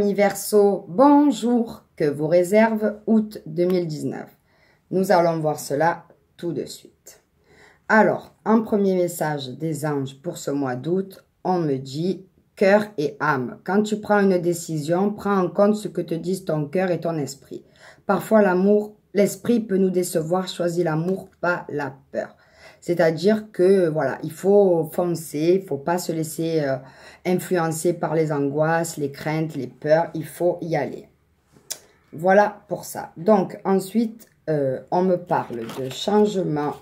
Amis Verseau, bonjour, que vous réserve août 2019. Nous allons voir cela tout de suite. Alors, en premier message des anges pour ce mois d'août, on me dit cœur et âme. Quand tu prends une décision, prends en compte ce que te disent ton cœur et ton esprit. Parfois, l'esprit peut nous décevoir, choisis l'amour, pas la peur. C'est-à-dire que, voilà, il faut foncer, il ne faut pas se laisser influencer par les angoisses, les craintes, les peurs, il faut y aller. Voilà pour ça. Donc, ensuite, on me parle de changement,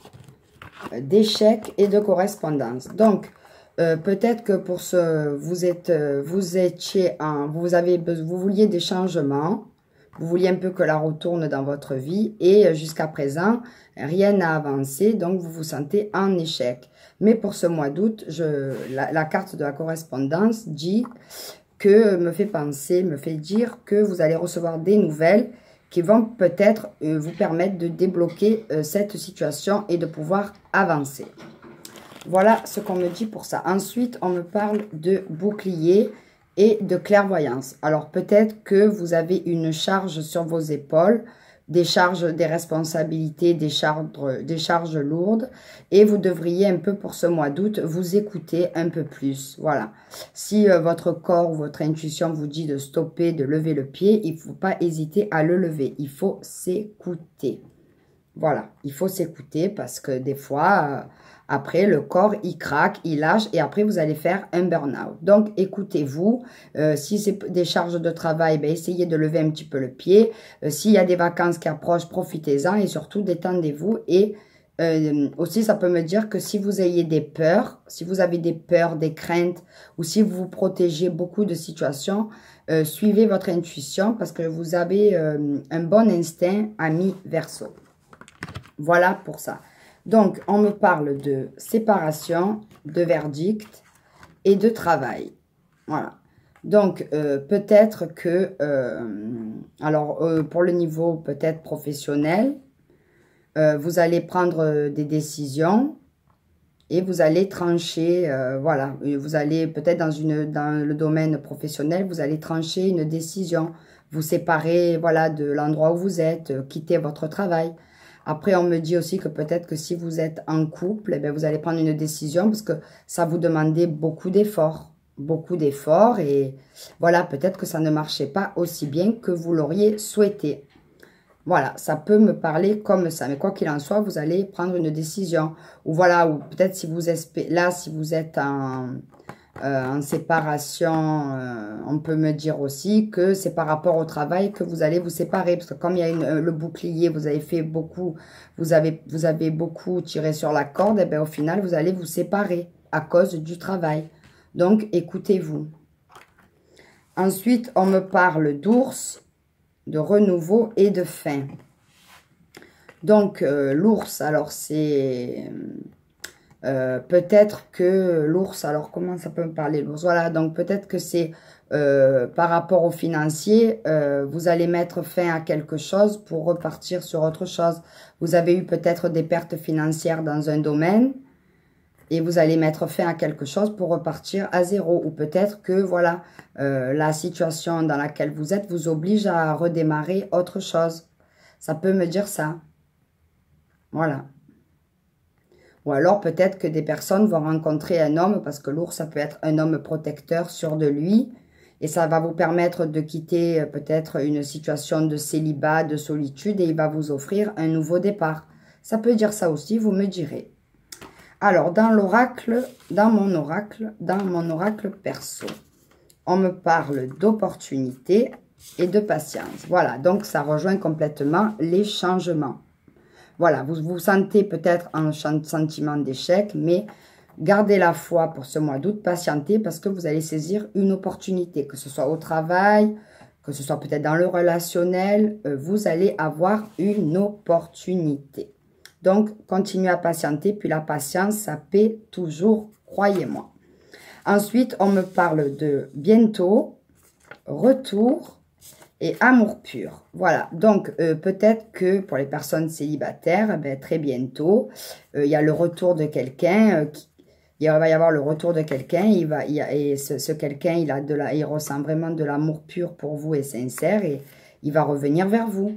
d'échec et de correspondance. Donc, peut-être que pour ce, vous vouliez des changements, vous vouliez un peu que la roue tourne dans votre vie et jusqu'à présent, rien n'a avancé, donc vous vous sentez en échec. Mais pour ce mois d'août, la carte de la correspondance dit que, me fait dire que vous allez recevoir des nouvelles qui vont peut-être vous permettre de débloquer cette situation et de pouvoir avancer. Voilà ce qu'on me dit pour ça. Ensuite, on me parle de bouclier et de clairvoyance. Alors, peut-être que vous avez une charge sur vos épaules, des responsabilités, des charges lourdes, et vous devriez un peu pour ce mois d'août vous écouter un peu plus. Voilà. Si votre corps ou votre intuition vous dit de stopper, de lever le pied, il ne faut pas hésiter à le lever. Il faut s'écouter. Voilà, il faut s'écouter parce que des fois, après, le corps, il craque, il lâche et après, vous allez faire un burn-out. Donc, écoutez-vous. Si c'est des charges de travail, ben, essayez de lever un petit peu le pied. S'il y a des vacances qui approchent, profitez-en et surtout, détendez-vous. Et aussi, ça peut me dire que si vous ayez des peurs, si vous avez des peurs, des craintes ou si vous vous protégez beaucoup de situations, suivez votre intuition parce que vous avez un bon instinct, ami Verseau. Voilà pour ça. Donc, on me parle de séparation, de verdict et de travail. Voilà. Donc, peut-être que, pour le niveau peut-être professionnel, vous allez prendre des décisions et vous allez trancher, voilà. Vous allez peut-être dans le domaine professionnel, vous allez trancher une décision. Vous séparer, voilà, de l'endroit où vous êtes, quitter votre travail. Après, on me dit aussi que peut-être que si vous êtes en couple, eh bien, vous allez prendre une décision parce que ça vous demandait beaucoup d'efforts. Beaucoup d'efforts et voilà, peut-être que ça ne marchait pas aussi bien que vous l'auriez souhaité. Voilà, ça peut me parler comme ça. Mais quoi qu'il en soit, vous allez prendre une décision. Ou voilà, ou peut-être si vous êtes en séparation, on peut me dire aussi que c'est par rapport au travail que vous allez vous séparer. Parce que comme il y a le bouclier, vous avez beaucoup tiré sur la corde, et bien au final, vous allez vous séparer à cause du travail. Donc, écoutez-vous. Ensuite, on me parle d'ours, de renouveau et de fin. Donc, l'ours, alors c'est... peut-être que l'ours, alors comment ça peut me parler l'ours? Voilà, donc peut-être que c'est par rapport au financier, vous allez mettre fin à quelque chose pour repartir sur autre chose. Vous avez eu peut-être des pertes financières dans un domaine et vous allez mettre fin à quelque chose pour repartir à zéro. Ou peut-être que voilà, la situation dans laquelle vous êtes vous oblige à redémarrer autre chose. Ça peut me dire ça. Voilà. Ou alors peut-être que des personnes vont rencontrer un homme, parce que l'ours, ça peut être un homme protecteur, sûr de lui. Et ça va vous permettre de quitter peut-être une situation de célibat, de solitude, et il va vous offrir un nouveau départ. Ça peut dire ça aussi, vous me direz. Alors, dans mon oracle perso, on me parle d'opportunité et de patience. Voilà, donc ça rejoint complètement les changements. Voilà, vous vous sentez peut-être un sentiment d'échec, mais gardez la foi pour ce mois d'août, patientez parce que vous allez saisir une opportunité, que ce soit au travail, que ce soit peut-être dans le relationnel, vous allez avoir une opportunité. Donc, continuez à patienter, puis la patience, ça paie toujours, croyez-moi. Ensuite, on me parle de bientôt, retour et amour pur. Voilà, donc peut-être que pour les personnes célibataires, ben, très bientôt, il y a le retour de quelqu'un il va y avoir le retour de quelqu'un, et ce quelqu'un, il ressent vraiment de l'amour pur pour vous et sincère, et il va revenir vers vous.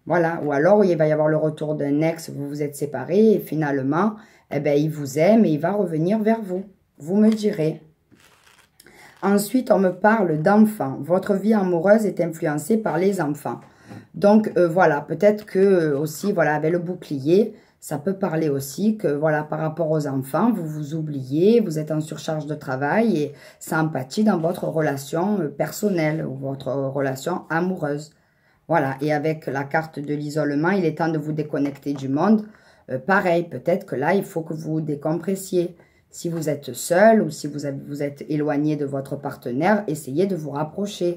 Voilà, ou alors il va y avoir le retour d'un ex, vous vous êtes séparés, et finalement, eh ben, il vous aime et il va revenir vers vous. Vous me direz. Ensuite, on me parle d'enfants. Votre vie amoureuse est influencée par les enfants. Donc, voilà, peut-être que aussi, voilà, avec le bouclier, ça peut parler aussi que, voilà, par rapport aux enfants, vous vous oubliez, vous êtes en surcharge de travail et ça empathie dans votre relation personnelle ou votre relation amoureuse. Voilà, et avec la carte de l'isolement, il est temps de vous déconnecter du monde. Pareil, peut-être que là, il faut que vous décompressiez. Si vous êtes seul ou si vous êtes éloigné de votre partenaire, essayez de vous rapprocher.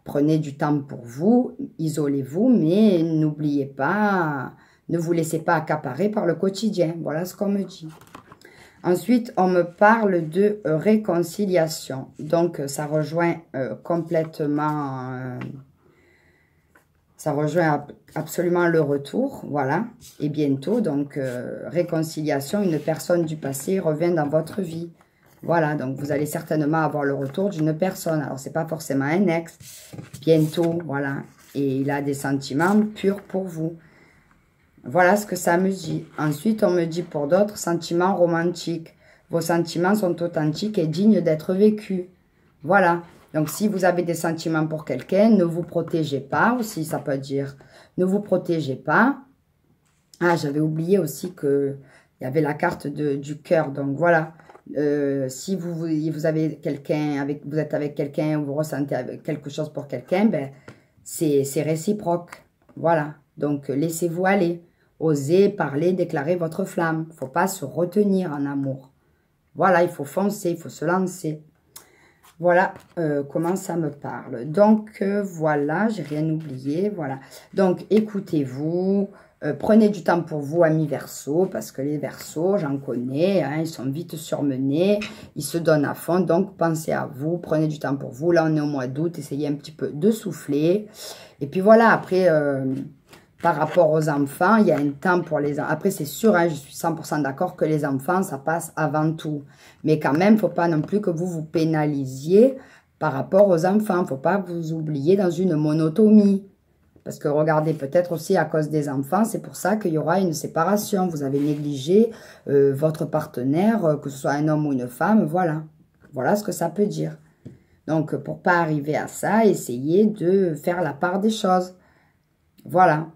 Prenez du temps pour vous, isolez-vous, mais n'oubliez pas, ne vous laissez pas accaparer par le quotidien. Voilà ce qu'on me dit. Ensuite, on me parle de réconciliation. Donc, ça rejoint complètement... ça rejoint absolument le retour, voilà, et bientôt, donc, réconciliation, une personne du passé revient dans votre vie. Voilà, donc vous allez certainement avoir le retour d'une personne. Alors, c'est pas forcément un ex, bientôt, voilà, et il a des sentiments purs pour vous. Voilà ce que ça me dit. Ensuite, on me dit pour d'autres, sentiments romantiques. Vos sentiments sont authentiques et dignes d'être vécus. Voilà. Donc, si vous avez des sentiments pour quelqu'un, ne vous protégez pas aussi, ça peut dire. Ne vous protégez pas. Ah, j'avais oublié aussi qu'il y avait la carte du cœur. Donc, voilà. Si vous avez quelqu'un, vous êtes avec quelqu'un, vous ressentez quelque chose pour quelqu'un, ben, c'est réciproque. Voilà. Donc, laissez-vous aller. Osez parler, déclarer votre flamme. Il ne faut pas se retenir en amour. Voilà, il faut foncer, il faut se lancer. Voilà comment ça me parle. Donc, voilà, j'ai rien oublié. Voilà. Donc, écoutez-vous. Prenez du temps pour vous, amis Verseaux, parce que les Verseaux, j'en connais, hein, ils sont vite surmenés, ils se donnent à fond. Donc, pensez à vous, prenez du temps pour vous. Là, on est au mois d'août, essayez un petit peu de souffler. Et puis, voilà, après... par rapport aux enfants, il y a un temps pour les enfants. Après, c'est sûr, hein, je suis 100% d'accord que les enfants, ça passe avant tout. Mais quand même, il ne faut pas non plus que vous vous pénalisiez par rapport aux enfants. Il ne faut pas que vous oubliez dans une monotomie. Parce que regardez, peut-être aussi à cause des enfants, c'est pour ça qu'il y aura une séparation. Vous avez négligé votre partenaire, que ce soit un homme ou une femme, voilà. Voilà ce que ça peut dire. Donc, pour ne pas arriver à ça, essayez de faire la part des choses. Voilà.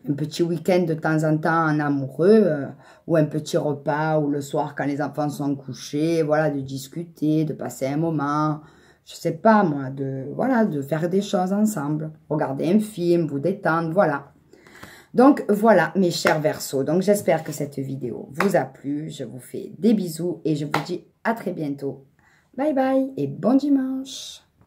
Un petit week-end de temps en temps en amoureux, ou un petit repas, ou le soir quand les enfants sont couchés, voilà, de discuter, de passer un moment, je sais pas moi, voilà, de faire des choses ensemble, regarder un film, vous détendre, voilà. Donc voilà mes chers Verseaux, donc j'espère que cette vidéo vous a plu, je vous fais des bisous et je vous dis à très bientôt. Bye bye et bon dimanche.